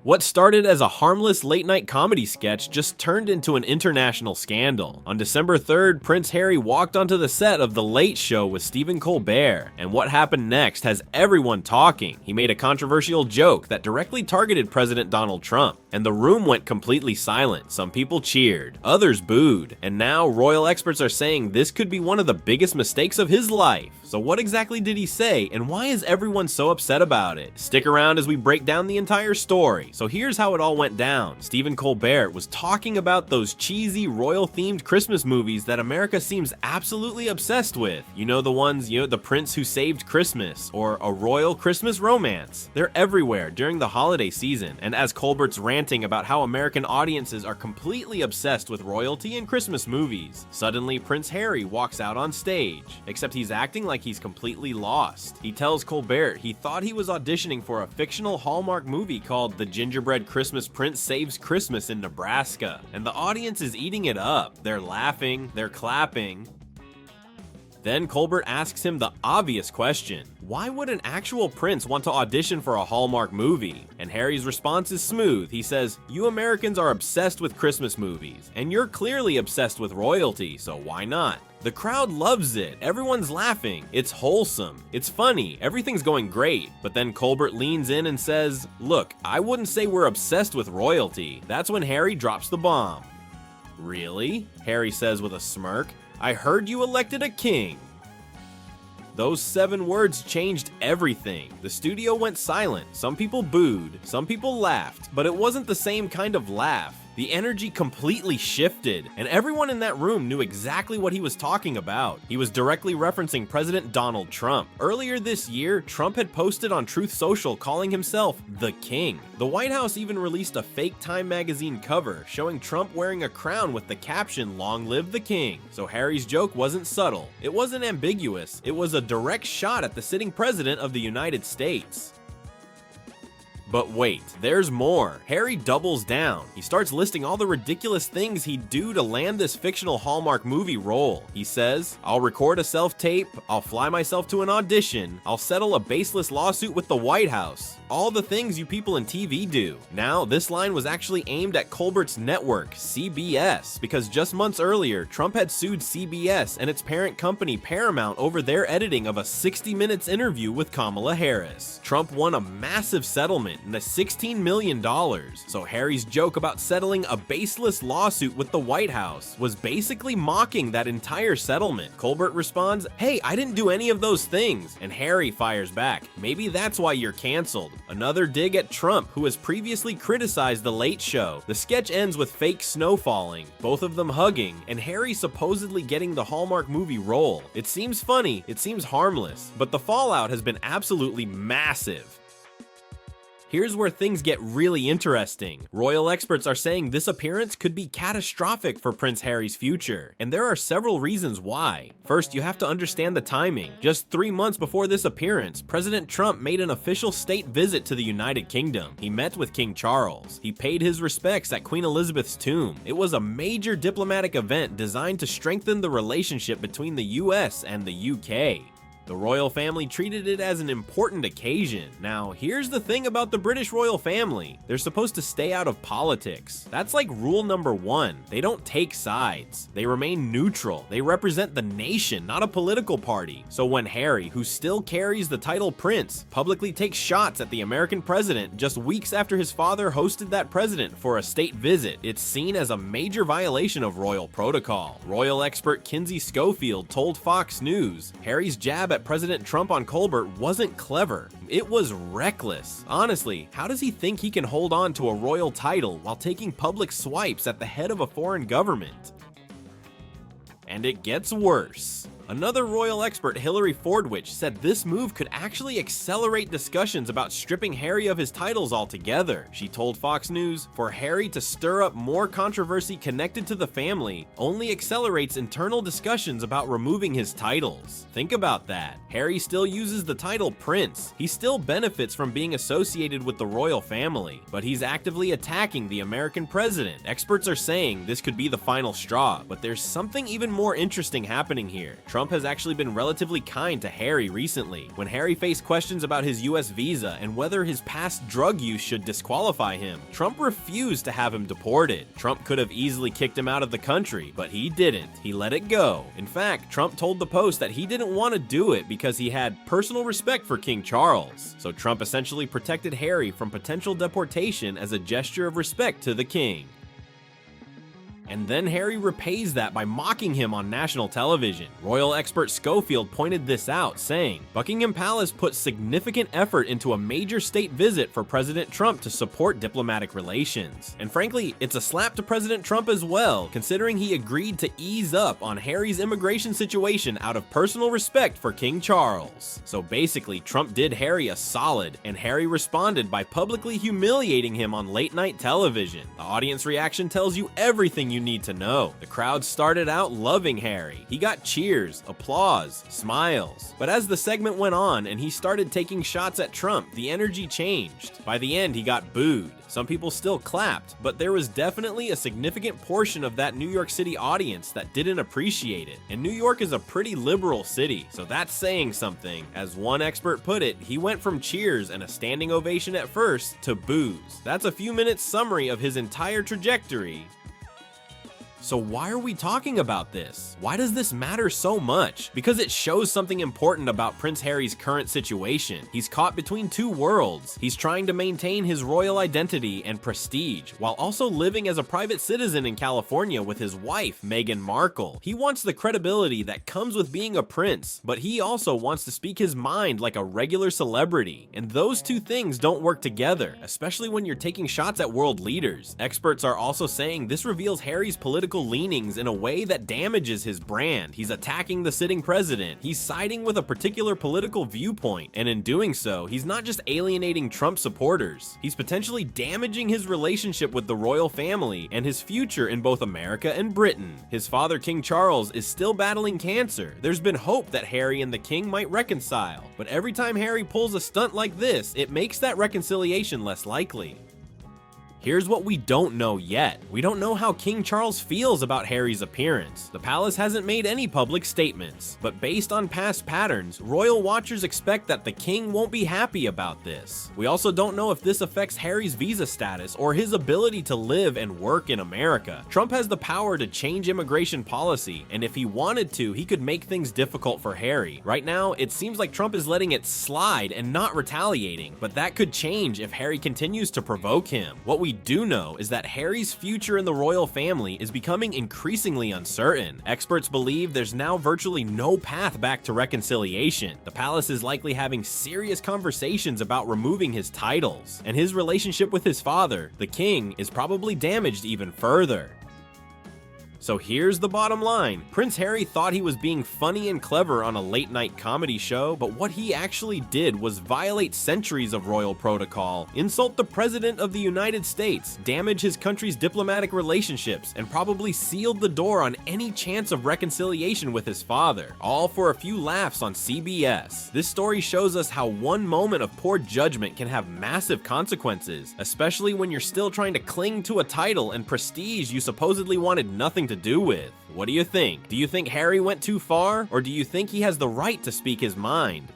What started as a harmless late-night comedy sketch just turned into an international scandal. On December 3rd, Prince Harry walked onto the set of The Late Show with Stephen Colbert, and what happened next has everyone talking. He made a controversial joke that directly targeted President Donald Trump, and the room went completely silent. Some people cheered, others booed, and now royal experts are saying this could be one of the biggest mistakes of his life. So what exactly did he say, and why is everyone so upset about it? Stick around as we break down the entire story. So here's how it all went down. Stephen Colbert was talking about those cheesy royal-themed Christmas movies that America seems absolutely obsessed with. You know the ones, The Prince Who Saved Christmas, or A Royal Christmas Romance. They're everywhere during the holiday season, and as Colbert's ranting about how American audiences are completely obsessed with royalty and Christmas movies, suddenly Prince Harry walks out on stage, except he's acting like he's completely lost. He tells Colbert he thought he was auditioning for a fictional Hallmark movie called The Gingerbread Christmas Prince Saves Christmas in Nebraska, and the audience is eating it up. They're laughing, they're clapping. Then Colbert asks him the obvious question: why would an actual prince want to audition for a Hallmark movie? And Harry's response is smooth. He says, "You Americans are obsessed with Christmas movies, and you're clearly obsessed with royalty, so why not?" The crowd loves it. Everyone's laughing. It's wholesome. It's funny. Everything's going great. But then Colbert leans in and says, "Look, I wouldn't say we're obsessed with royalty." That's when Harry drops the bomb. "Really?" Harry says with a smirk. "I heard you elected a king." Those 7 words changed everything. The studio went silent. Some people booed, some people laughed, but it wasn't the same kind of laugh. The energy completely shifted, and everyone in that room knew exactly what he was talking about. He was directly referencing President Donald Trump. Earlier this year, Trump had posted on Truth Social calling himself the King. The White House even released a fake Time magazine cover showing Trump wearing a crown with the caption, "Long live the King." So Harry's joke wasn't subtle. It wasn't ambiguous. It was a direct shot at the sitting president of the United States. But wait, there's more. Harry doubles down. He starts listing all the ridiculous things he'd do to land this fictional Hallmark movie role. He says, "I'll record a self-tape, I'll fly myself to an audition, I'll settle a baseless lawsuit with the White House. All the things you people in TV do." Now, this line was actually aimed at Colbert's network, CBS, because just months earlier, Trump had sued CBS and its parent company Paramount over their editing of a 60 Minutes interview with Kamala Harris. Trump won a massive settlement in the $16 million. So Harry's joke about settling a baseless lawsuit with the White House was basically mocking that entire settlement. Colbert responds, "Hey, I didn't do any of those things." And Harry fires back, "Maybe that's why you're canceled." Another dig at Trump, who has previously criticized The Late Show. The sketch ends with fake snow falling, both of them hugging, and Harry supposedly getting the Hallmark movie role. It seems funny, it seems harmless, but the fallout has been absolutely massive. Here's where things get really interesting. Royal experts are saying this appearance could be catastrophic for Prince Harry's future, and there are several reasons why. First, you have to understand the timing. Just 3 months before this appearance, President Trump made an official state visit to the United Kingdom. He met with King Charles. He paid his respects at Queen Elizabeth's tomb. It was a major diplomatic event designed to strengthen the relationship between the US and the UK. The royal family treated it as an important occasion. Now, here's the thing about the British royal family. They're supposed to stay out of politics. That's like rule number 1. They don't take sides. They remain neutral. They represent the nation, not a political party. So when Harry, who still carries the title prince, publicly takes shots at the American president just weeks after his father hosted that president for a state visit, it's seen as a major violation of royal protocol. Royal expert Kinsey Schofield told Fox News, Harry's jab at President Trump on Colbert wasn't clever. It was reckless. Honestly, how does he think he can hold on to a royal title while taking public swipes at the head of a foreign government? And it gets worse. Another royal expert, Hillary Fordwich, said this move could actually accelerate discussions about stripping Harry of his titles altogether. She told Fox News, "For Harry to stir up more controversy connected to the family only accelerates internal discussions about removing his titles." Think about that. Harry still uses the title prince. He still benefits from being associated with the royal family, but he's actively attacking the American president. Experts are saying this could be the final straw, but there's something even more interesting happening here. Trump has actually been relatively kind to Harry recently. When Harry faced questions about his US visa and whether his past drug use should disqualify him, Trump refused to have him deported. Trump could have easily kicked him out of the country, but he didn't. He let it go. In fact, Trump told the Post that he didn't want to do it because he had personal respect for King Charles. So Trump essentially protected Harry from potential deportation as a gesture of respect to the king. And then Harry repays that by mocking him on national television. Royal expert Schofield pointed this out, saying, "Buckingham Palace put significant effort into a major state visit for President Trump to support diplomatic relations. And frankly, it's a slap to President Trump as well, considering he agreed to ease up on Harry's immigration situation out of personal respect for King Charles." So basically, Trump did Harry a solid, and Harry responded by publicly humiliating him on late-night television. The audience reaction tells you everything you need to know. The crowd started out loving Harry. He got cheers, applause, smiles. But as the segment went on and he started taking shots at Trump, the energy changed. By the end, he got booed. Some people still clapped, but there was definitely a significant portion of that New York City audience that didn't appreciate it. And New York is a pretty liberal city, so that's saying something. As one expert put it, he went from cheers and a standing ovation at first to boos. That's a few minutes summary of his entire trajectory. So why are we talking about this? Why does this matter so much? Because it shows something important about Prince Harry's current situation. He's caught between two worlds. He's trying to maintain his royal identity and prestige, while also living as a private citizen in California with his wife, Meghan Markle. He wants the credibility that comes with being a prince, but he also wants to speak his mind like a regular celebrity. And those two things don't work together, especially when you're taking shots at world leaders. Experts are also saying this reveals Harry's political leanings in a way that damages his brand. He's attacking the sitting president. He's siding with a particular political viewpoint, and in doing so, he's not just alienating Trump supporters. He's potentially damaging his relationship with the royal family and his future in both America and Britain. His father, King Charles, is still battling cancer. There's been hope that Harry and the king might reconcile, but every time Harry pulls a stunt like this, it makes that reconciliation less likely. Here's what we don't know yet. We don't know how King Charles feels about Harry's appearance. The palace hasn't made any public statements, but based on past patterns, royal watchers expect that the king won't be happy about this. We also don't know if this affects Harry's visa status or his ability to live and work in America. Trump has the power to change immigration policy, and if he wanted to, he could make things difficult for Harry. Right now, it seems like Trump is letting it slide and not retaliating, but that could change if Harry continues to provoke him. What we do know is that Harry's future in the royal family is becoming increasingly uncertain. Experts believe there's now virtually no path back to reconciliation. The palace is likely having serious conversations about removing his titles, and his relationship with his father, the king, is probably damaged even further. So here's the bottom line. Prince Harry thought he was being funny and clever on a late-night comedy show, but what he actually did was violate centuries of royal protocol, insult the President of the United States, damage his country's diplomatic relationships, and probably sealed the door on any chance of reconciliation with his father, all for a few laughs on CBS. This story shows us how one moment of poor judgment can have massive consequences, especially when you're still trying to cling to a title and prestige you supposedly wanted nothing to do with. What do you think? Do you think Harry went too far, or do you think he has the right to speak his mind?